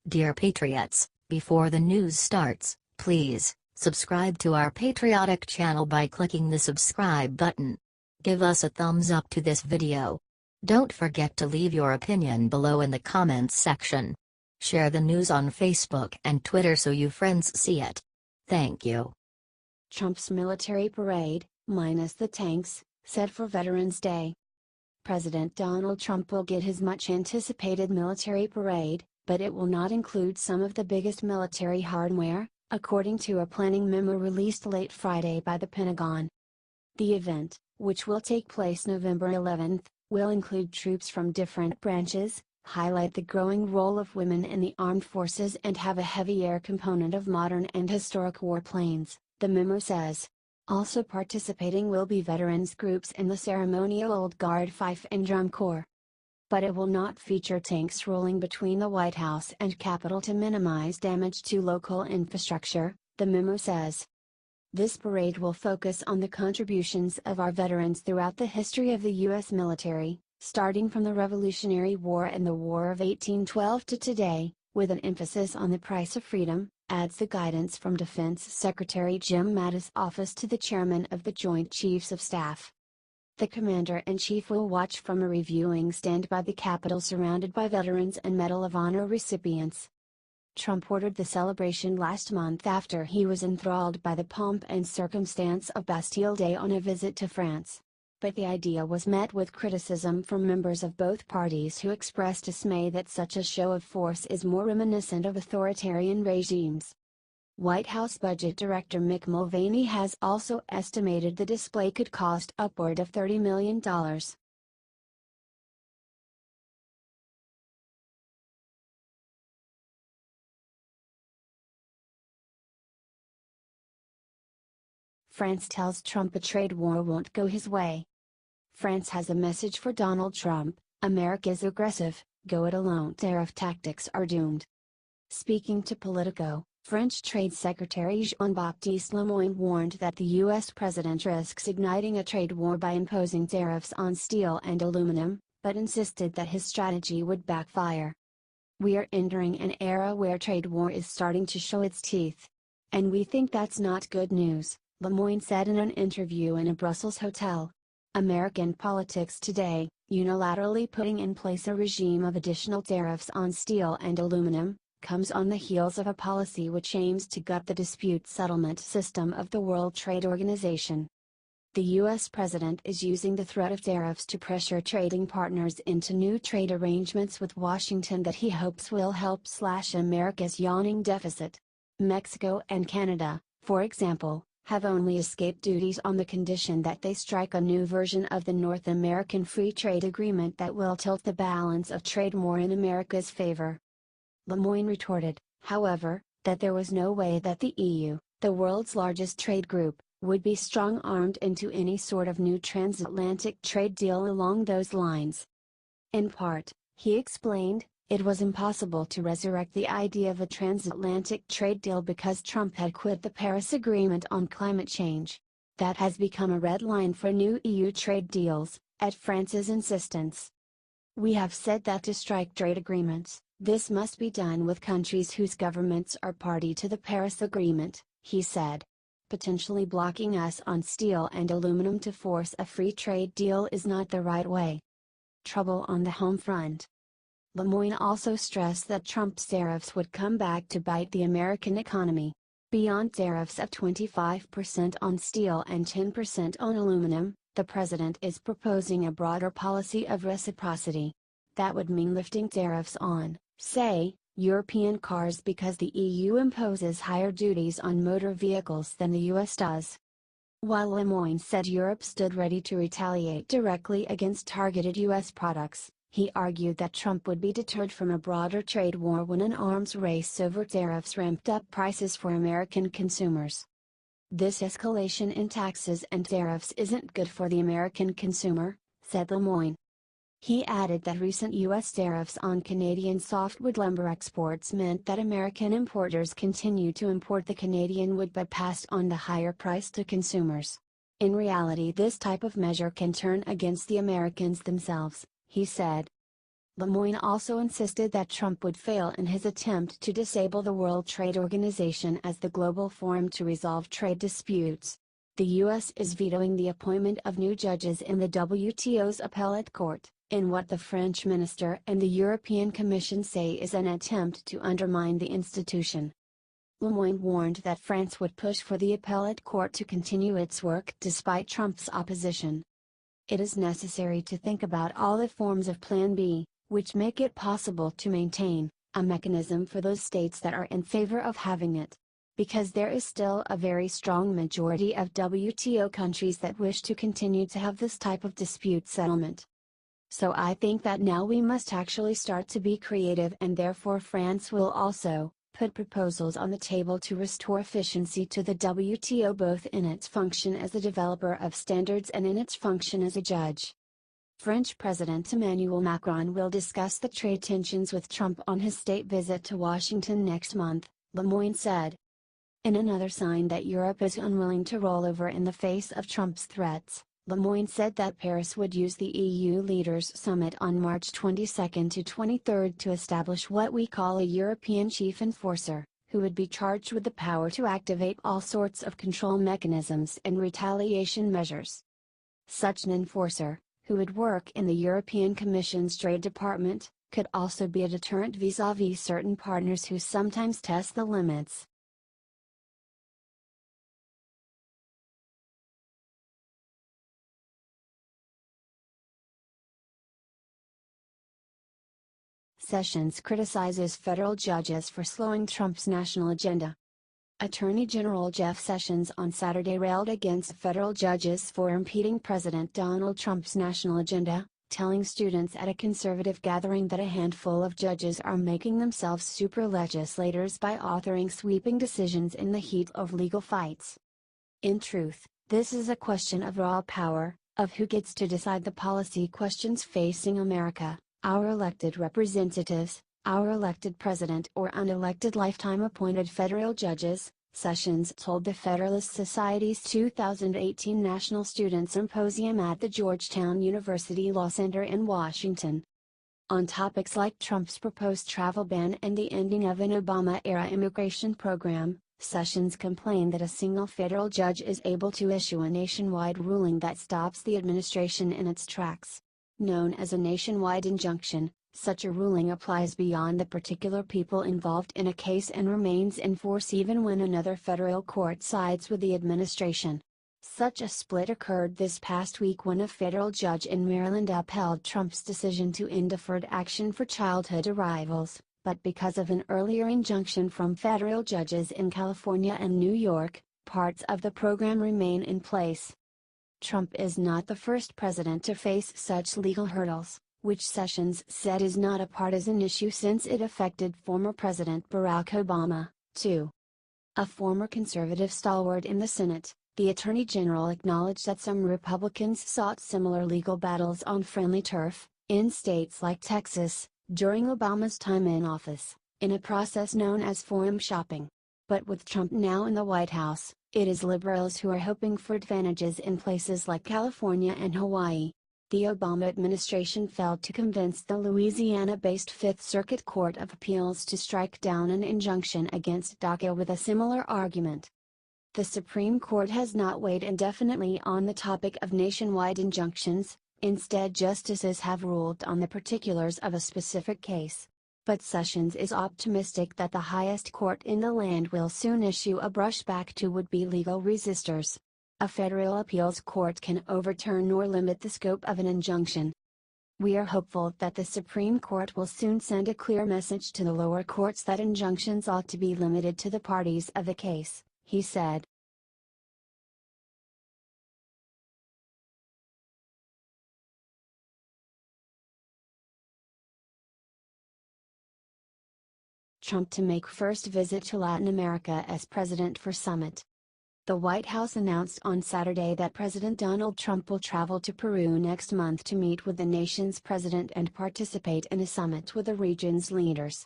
Dear Patriots, before the news starts, please subscribe to our patriotic channel by clicking the subscribe button. Give us a thumbs up to this video. Don't forget to leave your opinion below in the comments section. Share the news on Facebook and Twitter so you friends see it. Thank you. Trump's military parade, minus the tanks, set for Veterans Day. President Donald Trump will get his much-anticipated military parade, but it will not include some of the biggest military hardware, according to a planning memo released late Friday by the Pentagon. The event, which will take place November 11th, will include troops from different branches, highlight the growing role of women in the armed forces and have a heavy air component of modern and historic warplanes, the memo says. Also participating will be veterans groups in the ceremonial Old Guard Fife and Drum Corps. But it will not feature tanks rolling between the White House and Capitol to minimize damage to local infrastructure, the memo says. This parade will focus on the contributions of our veterans throughout the history of the U.S. military, starting from the Revolutionary War and the War of 1812 to today, with an emphasis on the price of freedom, adds the guidance from Defense Secretary Jim Mattis' office to the Chairman of the Joint Chiefs of Staff. The Commander-in-Chief will watch from a reviewing stand by the Capitol surrounded by veterans and Medal of Honor recipients. Trump ordered the celebration last month after he was enthralled by the pomp and circumstance of Bastille Day on a visit to France. But the idea was met with criticism from members of both parties who expressed dismay that such a show of force is more reminiscent of authoritarian regimes. White House Budget Director Mick Mulvaney has also estimated the display could cost upward of $30 million. France tells Trump a trade war won't go his way. France has a message for Donald Trump: America's aggressive, go it alone tariff tactics are doomed. Speaking to Politico, French Trade Secretary Jean-Baptiste Lemoyne warned that the U.S. president risks igniting a trade war by imposing tariffs on steel and aluminum, but insisted that his strategy would backfire. We are entering an era where trade war is starting to show its teeth. And we think that's not good news, Lemoyne said in an interview in a Brussels hotel. American politics today, unilaterally putting in place a regime of additional tariffs on steel and aluminum, comes on the heels of a policy which aims to gut the dispute settlement system of the World Trade Organization. The U.S. president is using the threat of tariffs to pressure trading partners into new trade arrangements with Washington that he hopes will help slash America's yawning deficit. Mexico and Canada, for example, have only escaped duties on the condition that they strike a new version of the North American Free Trade Agreement that will tilt the balance of trade more in America's favor. Lemoyne retorted, however, that there was no way that the EU, the world's largest trade group, would be strong-armed into any sort of new transatlantic trade deal along those lines. In part, he explained, it was impossible to resurrect the idea of a transatlantic trade deal because Trump had quit the Paris Agreement on climate change. That has become a red line for new EU trade deals, at France's insistence. We have said that to strike trade agreements, this must be done with countries whose governments are party to the Paris Agreement, he said. Potentially blocking us on steel and aluminum to force a free trade deal is not the right way. Trouble on the home front. Lemoyne also stressed that Trump's tariffs would come back to bite the American economy. Beyond tariffs of 25% on steel and 10% on aluminum, the president is proposing a broader policy of reciprocity. That would mean lifting tariffs on, say, European cars because the EU imposes higher duties on motor vehicles than the US does. While Lemoyne said Europe stood ready to retaliate directly against targeted US products, he argued that Trump would be deterred from a broader trade war when an arms race over tariffs ramped up prices for American consumers. This escalation in taxes and tariffs isn't good for the American consumer, said Lemoyne. He added that recent U.S. tariffs on Canadian softwood lumber exports meant that American importers continue to import the Canadian wood but passed on the higher price to consumers. In reality, this type of measure can turn against the Americans themselves, he said. Lemoyne also insisted that Trump would fail in his attempt to disable the World Trade Organization as the global forum to resolve trade disputes. The U.S. is vetoing the appointment of new judges in the WTO's appellate court, in what the French minister and the European Commission say is an attempt to undermine the institution. Lemoyne warned that France would push for the appellate court to continue its work despite Trump's opposition. It is necessary to think about all the forms of Plan B, which make it possible to maintain a mechanism for those states that are in favor of having it. Because there is still a very strong majority of WTO countries that wish to continue to have this type of dispute settlement. So I think that now we must actually start to be creative, and therefore France will also put proposals on the table to restore efficiency to the WTO, both in its function as a developer of standards and in its function as a judge. French President Emmanuel Macron will discuss the trade tensions with Trump on his state visit to Washington next month, Lemoyne said. In another sign that Europe is unwilling to roll over in the face of Trump's threats, Lemoyne said that Paris would use the EU Leaders Summit on March 22 to 23 to establish what we call a European chief enforcer, who would be charged with the power to activate all sorts of control mechanisms and retaliation measures. Such an enforcer, who would work in the European Commission's Trade Department, could also be a deterrent vis-à-vis certain partners who sometimes test the limits. Sessions criticizes federal judges for slowing Trump's national agenda. Attorney General Jeff Sessions on Saturday railed against federal judges for impeding President Donald Trump's national agenda, telling students at a conservative gathering that a handful of judges are making themselves super legislators by authoring sweeping decisions in the heat of legal fights. In truth, this is a question of raw power, of who gets to decide the policy questions facing America, our elected representatives, our elected president or unelected lifetime appointed federal judges, Sessions told the Federalist Society's 2018 National Student Symposium at the Georgetown University Law Center in Washington. On topics like Trump's proposed travel ban and the ending of an Obama-era immigration program, Sessions complained that a single federal judge is able to issue a nationwide ruling that stops the administration in its tracks. Known as a nationwide injunction, such a ruling applies beyond the particular people involved in a case and remains in force even when another federal court sides with the administration. Such a split occurred this past week when a federal judge in Maryland upheld Trump's decision to end deferred action for childhood arrivals, but because of an earlier injunction from federal judges in California and New York, parts of the program remain in place. Trump is not the first president to face such legal hurdles, which Sessions said is not a partisan issue since it affected former President Barack Obama, too. A former conservative stalwart in the Senate, the Attorney General acknowledged that some Republicans sought similar legal battles on friendly turf, in states like Texas, during Obama's time in office, in a process known as forum shopping. But with Trump now in the White House, it is liberals who are hoping for advantages in places like California and Hawaii. The Obama administration failed to convince the Louisiana-based Fifth Circuit Court of Appeals to strike down an injunction against DACA with a similar argument. The Supreme Court has not weighed indefinitely on the topic of nationwide injunctions, instead justices have ruled on the particulars of a specific case. But Sessions is optimistic that the highest court in the land will soon issue a brushback to would-be legal resistors. A federal appeals court can overturn or limit the scope of an injunction. We are hopeful that the Supreme Court will soon send a clear message to the lower courts that injunctions ought to be limited to the parties of the case, he said. Trump to make first visit to Latin America as president for summit. The White House announced on Saturday that President Donald Trump will travel to Peru next month to meet with the nation's president and participate in a summit with the region's leaders.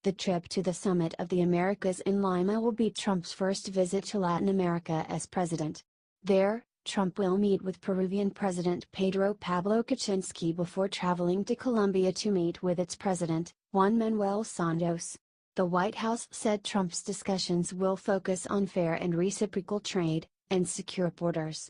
The trip to the Summit of the Americas in Lima will be Trump's first visit to Latin America as president. There, Trump will meet with Peruvian President Pedro Pablo Kuczynski before traveling to Colombia to meet with its president, Juan Manuel Santos. The White House said Trump's discussions will focus on fair and reciprocal trade, and secure borders.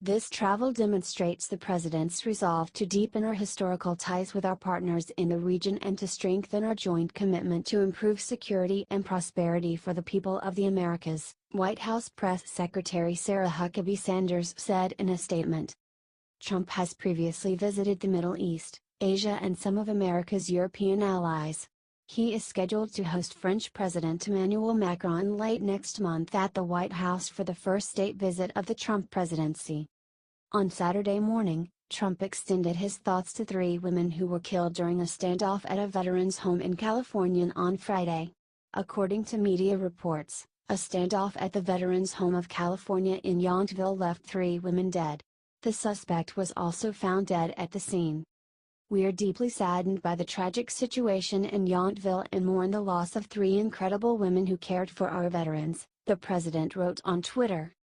This travel demonstrates the president's resolve to deepen our historical ties with our partners in the region and to strengthen our joint commitment to improve security and prosperity for the people of the Americas, White House Press Secretary Sarah Huckabee Sanders said in a statement. Trump has previously visited the Middle East, Asia and some of America's European allies. He is scheduled to host French President Emmanuel Macron late next month at the White House for the first state visit of the Trump presidency. On Saturday morning, Trump extended his thoughts to 3 women who were killed during a standoff at a veterans' home in California on Friday. According to media reports, a standoff at the veterans' home of California in Yountville left 3 women dead. The suspect was also found dead at the scene. "We are deeply saddened by the tragic situation in Yountville and mourn the loss of 3 incredible women who cared for our veterans," the president wrote on Twitter.